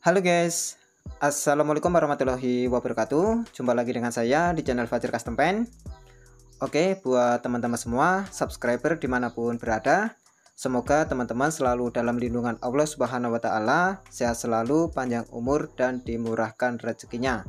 Halo guys, Assalamualaikum warahmatullahi wabarakatuh. Jumpa lagi dengan saya di channel Fajar Custom Paint. Oke, buat teman-teman semua, subscriber dimanapun berada, semoga teman-teman selalu dalam lindungan Allah Subhanahu wa Ta'ala, sehat selalu, panjang umur, dan dimurahkan rezekinya.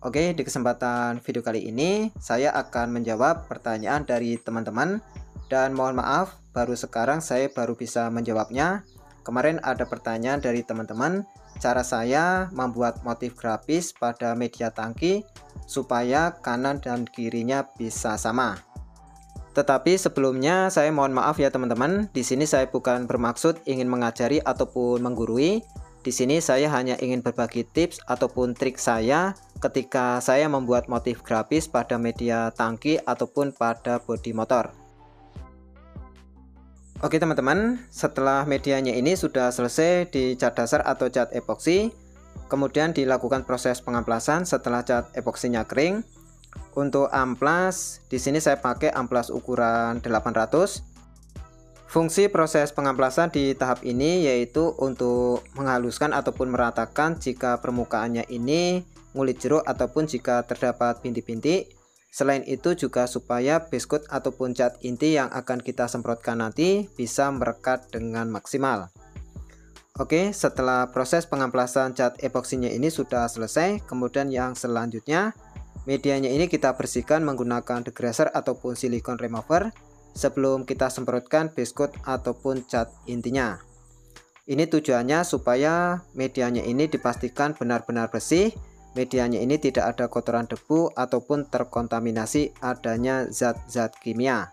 Oke, di kesempatan video kali ini, saya akan menjawab pertanyaan dari teman-teman, dan mohon maaf, baru sekarang saya baru bisa menjawabnya. Kemarin ada pertanyaan dari teman-teman, cara saya membuat motif grafis pada media tangki supaya kanan dan kirinya bisa sama. Tetapi sebelumnya saya mohon maaf ya teman-teman, di sini saya bukan bermaksud ingin mengajari ataupun menggurui. Di sini saya hanya ingin berbagi tips ataupun trik saya ketika saya membuat motif grafis pada media tangki ataupun pada bodi motor. Oke teman-teman, setelah medianya ini sudah selesai dicat dasar atau cat epoksi, kemudian dilakukan proses pengamplasan setelah cat epoksinya kering. Untuk amplas, di sini saya pakai amplas ukuran 800. Fungsi proses pengamplasan di tahap ini yaitu untuk menghaluskan ataupun meratakan jika permukaannya ini ngulit jeruk ataupun jika terdapat bintik-bintik. Selain itu juga supaya base coat ataupun cat inti yang akan kita semprotkan nanti bisa merekat dengan maksimal. Oke, setelah proses pengamplasan cat epoksinya ini sudah selesai, kemudian yang selanjutnya medianya ini kita bersihkan menggunakan degreaser ataupun silikon remover sebelum kita semprotkan base coat ataupun cat intinya. Ini tujuannya supaya medianya ini dipastikan benar-benar bersih. Medianya ini tidak ada kotoran debu ataupun terkontaminasi adanya zat-zat kimia.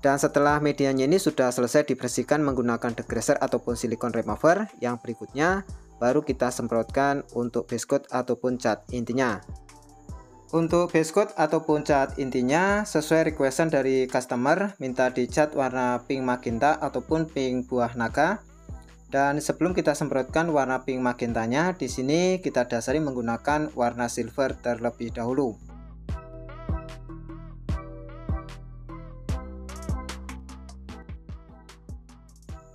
Dan setelah medianya ini sudah selesai dibersihkan menggunakan degreaser ataupun silikon remover, yang berikutnya baru kita semprotkan untuk base coat ataupun cat intinya. Untuk base coat ataupun cat intinya sesuai requestan dari customer, minta dicat warna pink magenta ataupun pink buah naga. Dan sebelum kita semprotkan warna pink magentanya, di sini kita dasari menggunakan warna silver terlebih dahulu.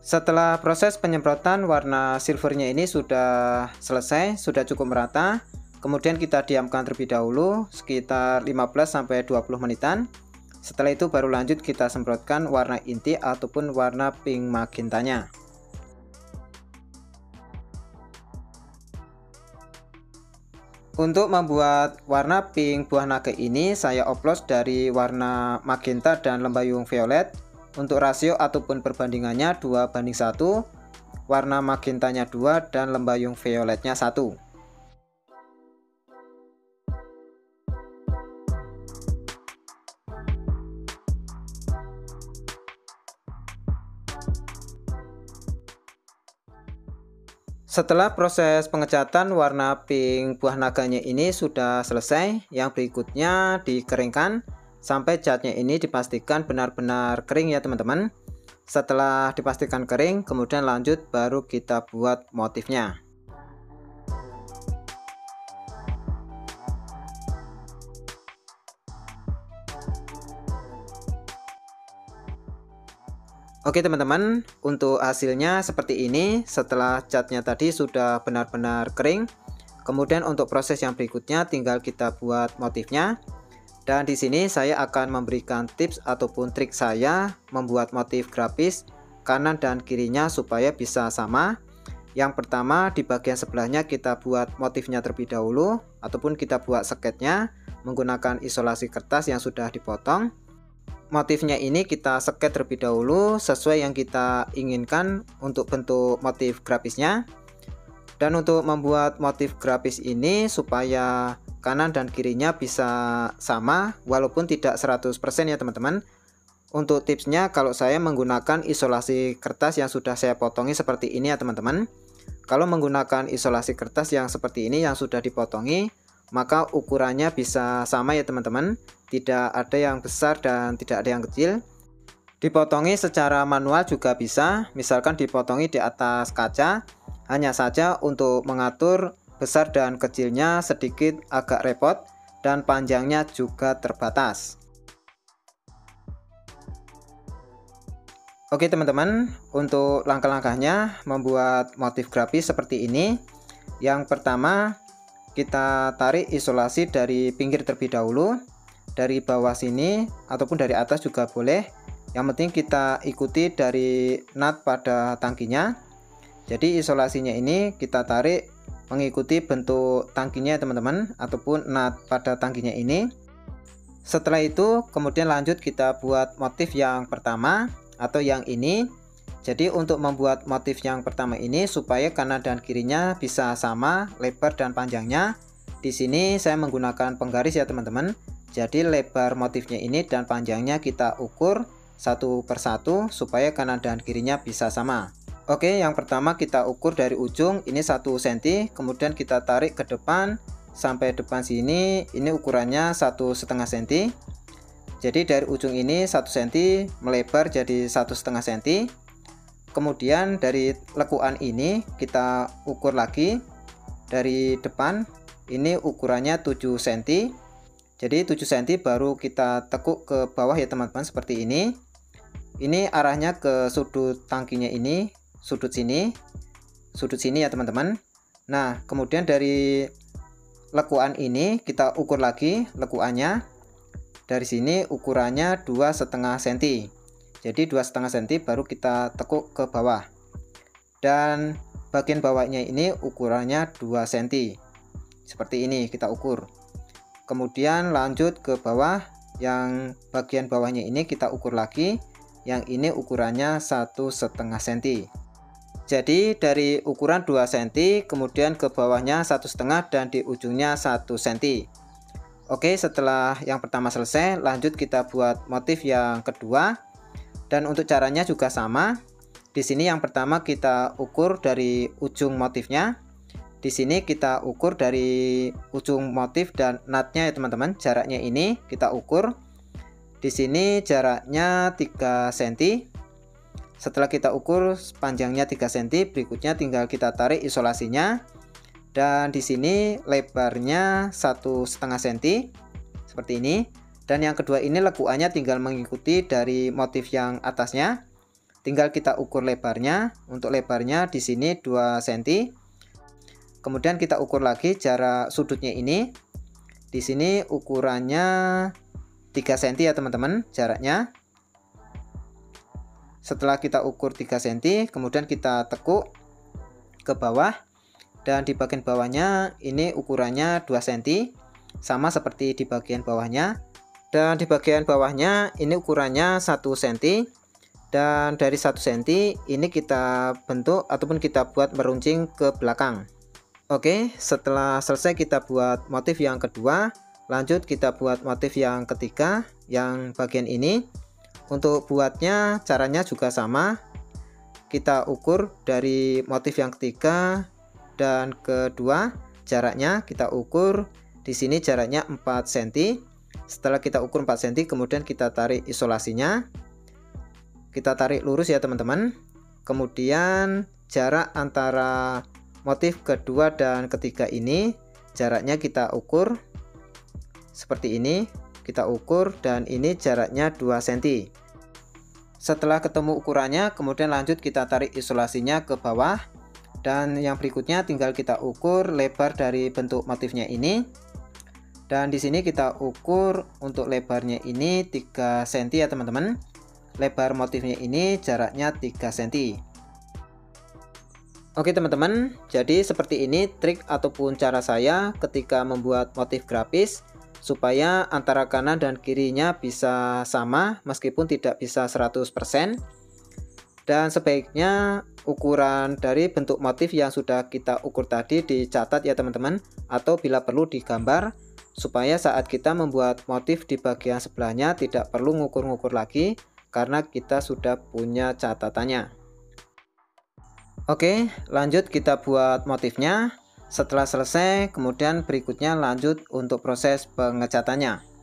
Setelah proses penyemprotan warna silvernya ini sudah selesai, sudah cukup merata. Kemudian kita diamkan terlebih dahulu sekitar 15-20 menitan. Setelah itu baru lanjut kita semprotkan warna inti ataupun warna pink magentanya. Untuk membuat warna pink buah naga ini saya oplos dari warna magenta dan lembayung violet. Untuk rasio ataupun perbandingannya 2:1, warna magentanya 2 dan lembayung violetnya 1. Setelah proses pengecatan warna pink buah naganya ini sudah selesai, yang berikutnya dikeringkan sampai catnya ini dipastikan benar-benar kering ya teman-teman. Setelah dipastikan kering, kemudian lanjut baru kita buat motifnya. Oke teman-teman, untuk hasilnya seperti ini setelah catnya tadi sudah benar-benar kering. Kemudian untuk proses yang berikutnya tinggal kita buat motifnya. Dan di sini saya akan memberikan tips ataupun trik saya membuat motif grafis kanan dan kirinya supaya bisa sama. Yang pertama, di bagian sebelahnya kita buat motifnya terlebih dahulu ataupun kita buat sketnya menggunakan isolasi kertas yang sudah dipotong. Motifnya ini kita sket terlebih dahulu sesuai yang kita inginkan untuk bentuk motif grafisnya. Dan untuk membuat motif grafis ini supaya kanan dan kirinya bisa sama walaupun tidak 100% ya teman-teman. Untuk tipsnya, kalau saya menggunakan isolasi kertas yang sudah saya potongi seperti ini ya teman-teman. Kalau menggunakan isolasi kertas yang seperti ini yang sudah dipotongi, maka ukurannya bisa sama ya teman-teman. Tidak ada yang besar dan tidak ada yang kecil. Dipotongi secara manual juga bisa, misalkan dipotongi di atas kaca. Hanya saja untuk mengatur besar dan kecilnya sedikit agak repot dan panjangnya juga terbatas. Oke teman-teman, untuk langkah-langkahnya membuat motif grafis seperti ini. Yang pertama, kita tarik isolasi dari pinggir terlebih dahulu, dari bawah sini ataupun dari atas juga boleh. Yang penting kita ikuti dari nut pada tangkinya. Jadi isolasinya ini kita tarik mengikuti bentuk tangkinya teman-teman, ataupun nut pada tangkinya ini. Setelah itu kemudian lanjut kita buat motif yang pertama atau yang ini. Jadi untuk membuat motif yang pertama ini supaya kanan dan kirinya bisa sama lebar dan panjangnya, di sini saya menggunakan penggaris ya teman-teman. Jadi lebar motifnya ini dan panjangnya kita ukur satu persatu supaya kanan dan kirinya bisa sama. Oke, yang pertama kita ukur dari ujung ini 1 cm, kemudian kita tarik ke depan sampai depan sini, ini ukurannya 1,5 cm. Jadi dari ujung ini 1 cm melebar jadi 1,5 cm. Kemudian dari lekuan ini kita ukur lagi dari depan, ini ukurannya 7 cm. Jadi 7 cm baru kita tekuk ke bawah ya teman-teman, seperti ini. Ini arahnya ke sudut tangkinya ini, sudut sini ya teman-teman. Nah kemudian dari lekuan ini kita ukur lagi lekuannya. Dari sini ukurannya 2,5 cm. Jadi 2,5 cm baru kita tekuk ke bawah. Dan bagian bawahnya ini ukurannya 2 cm. Seperti ini kita ukur. Kemudian lanjut ke bawah, yang bagian bawahnya ini kita ukur lagi. Yang ini ukurannya 1,5 cm. Jadi dari ukuran 2 cm, kemudian ke bawahnya 1,5 dan di ujungnya 1 cm. Oke, setelah yang pertama selesai, lanjut kita buat motif yang kedua. Dan untuk caranya juga sama. Di sini yang pertama kita ukur dari ujung motifnya. Di sini kita ukur dari ujung motif dan nutnya ya teman-teman. Jaraknya ini kita ukur. Di sini jaraknya 3 cm. Setelah kita ukur panjangnya 3 cm, berikutnya tinggal kita tarik isolasinya. Dan di sini lebarnya 1,5 cm seperti ini. Dan yang kedua ini lekuannya tinggal mengikuti dari motif yang atasnya. Tinggal kita ukur lebarnya. Untuk lebarnya di sini 2 cm. Kemudian kita ukur lagi jarak sudutnya ini. Di sini ukurannya 3 cm ya teman-teman, jaraknya. Setelah kita ukur 3 cm, kemudian kita tekuk ke bawah. Dan di bagian bawahnya ini ukurannya 2 cm, sama seperti di bagian bawahnya. Dan di bagian bawahnya ini ukurannya 1 cm. Dan dari 1 cm ini kita bentuk ataupun kita buat meruncing ke belakang. Oke, setelah selesai kita buat motif yang kedua, lanjut kita buat motif yang ketiga, yang bagian ini. Untuk buatnya caranya juga sama. Kita ukur dari motif yang ketiga dan kedua, jaraknya kita ukur. Di sini jaraknya 4 cm. Setelah kita ukur 4 cm, kemudian kita tarik isolasinya. Kita tarik lurus ya teman-teman. Kemudian jarak antara motif kedua dan ketiga ini, jaraknya kita ukur seperti ini. Kita ukur dan ini jaraknya 2 cm. Setelah ketemu ukurannya, kemudian lanjut kita tarik isolasinya ke bawah. Dan yang berikutnya tinggal kita ukur lebar dari bentuk motifnya ini. Dan di sini kita ukur untuk lebarnya ini 3 cm ya teman-teman. Lebar motifnya ini jaraknya 3 cm. Oke teman-teman, jadi seperti ini trik ataupun cara saya ketika membuat motif grafis supaya antara kanan dan kirinya bisa sama meskipun tidak bisa 100%. Dan sebaiknya ukuran dari bentuk motif yang sudah kita ukur tadi dicatat ya teman-teman, atau bila perlu digambar supaya saat kita membuat motif di bagian sebelahnya tidak perlu ngukur-ngukur lagi karena kita sudah punya catatannya. Oke, lanjut kita buat motifnya. Setelah selesai, kemudian berikutnya lanjut untuk proses pengecatannya.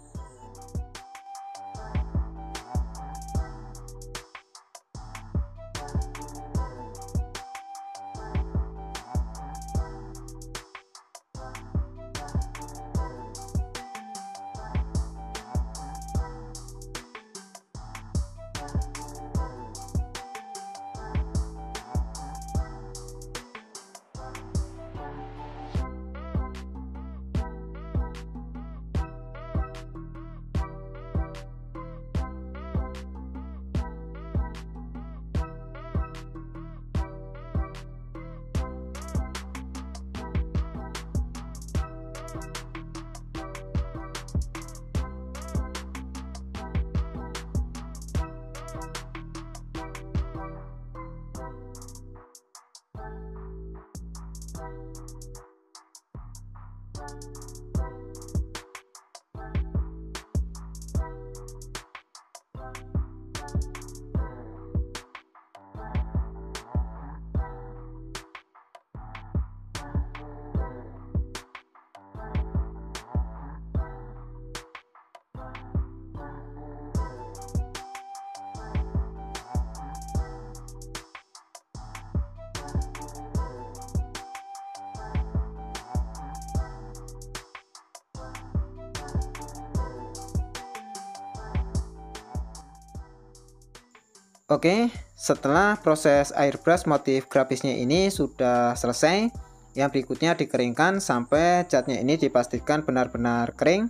Oke, setelah proses airbrush motif grafisnya ini sudah selesai, yang berikutnya dikeringkan sampai catnya ini dipastikan benar-benar kering.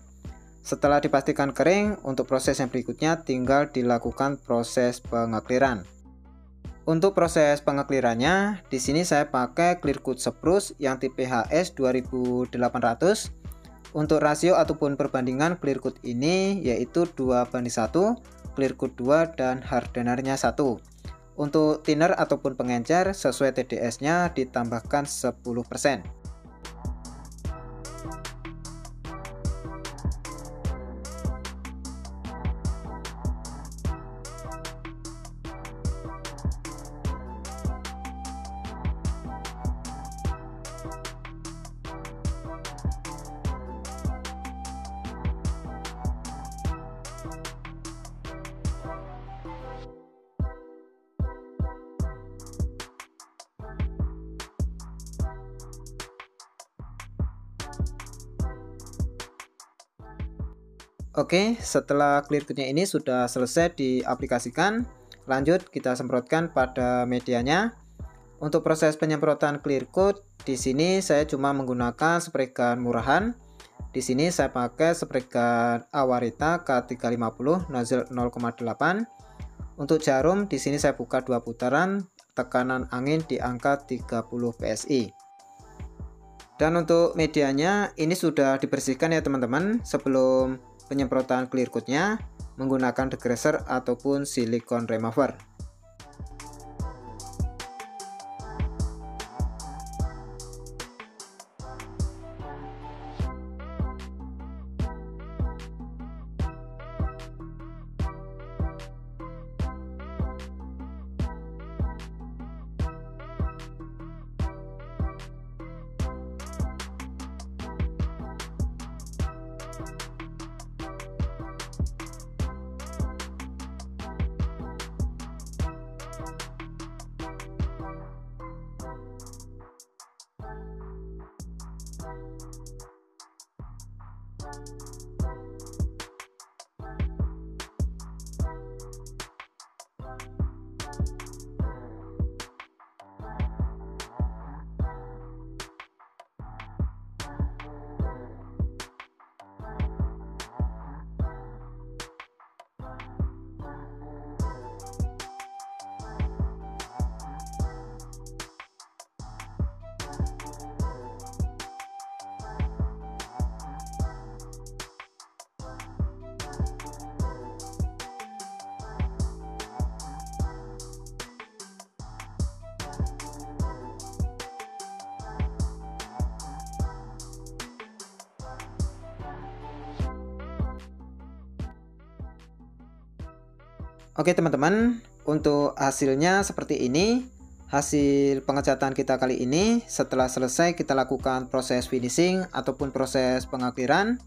Setelah dipastikan kering, untuk proses yang berikutnya tinggal dilakukan proses pengekliran. Untuk proses pengeklirannya, di sini saya pakai clear coat spruce yang tipe HS 2800. Untuk rasio ataupun perbandingan clear coat ini yaitu 2:1, clear coat 2 dan hardenernya 1. Untuk thinner ataupun pengencer sesuai TDS-nya ditambahkan 10%. Oke, setelah clear coatnya ini sudah selesai diaplikasikan, lanjut kita semprotkan pada medianya. Untuk proses penyemprotan clear coat, di sini saya cuma menggunakan spray gun murahan. Di sini saya pakai spray gun Awarita K350 nozzle 0,8. Untuk jarum di sini saya buka 2 putaran, tekanan angin di angka 30 PSI. Dan untuk medianya ini sudah dibersihkan ya teman-teman sebelum penyemprotan clear coatnya menggunakan degreaser ataupun silicone remover. Oke teman-teman, untuk hasilnya seperti ini. Hasil pengecatan kita kali ini setelah selesai kita lakukan proses finishing ataupun proses pengakhiran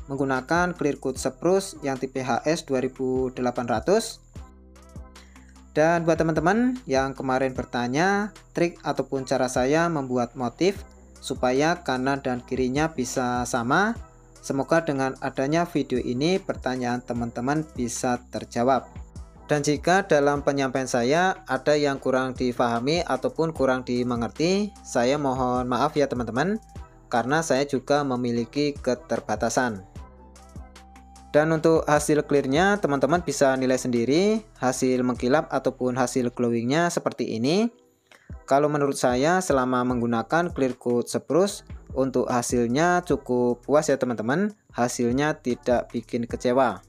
menggunakan clear coat spruce yang tipe HS 2800. Dan buat teman-teman yang kemarin bertanya trik ataupun cara saya membuat motif supaya kanan dan kirinya bisa sama, semoga dengan adanya video ini pertanyaan teman-teman bisa terjawab. Dan jika dalam penyampaian saya ada yang kurang difahami ataupun kurang dimengerti, saya mohon maaf ya teman-teman, karena saya juga memiliki keterbatasan. Dan untuk hasil clearnya teman-teman bisa nilai sendiri, hasil mengkilap ataupun hasil glowingnya seperti ini. Kalau menurut saya selama menggunakan clear coat spruce, untuk hasilnya cukup puas ya teman-teman, hasilnya tidak bikin kecewa.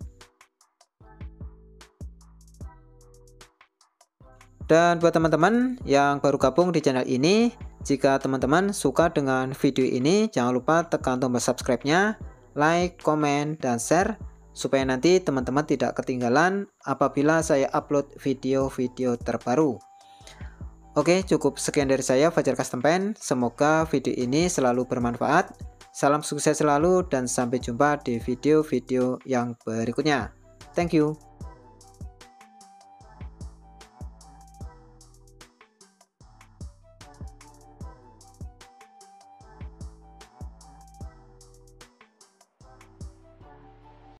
Dan buat teman-teman yang baru gabung di channel ini, Jika teman-teman suka dengan video ini, jangan lupa tekan tombol subscribe-nya, like, komen, dan share, supaya nanti teman-teman tidak ketinggalan apabila saya upload video-video terbaru. Oke, cukup sekian dari saya, Fajar Custom Paint. Semoga video ini selalu bermanfaat. Salam sukses selalu dan sampai jumpa di video-video yang berikutnya. Thank you.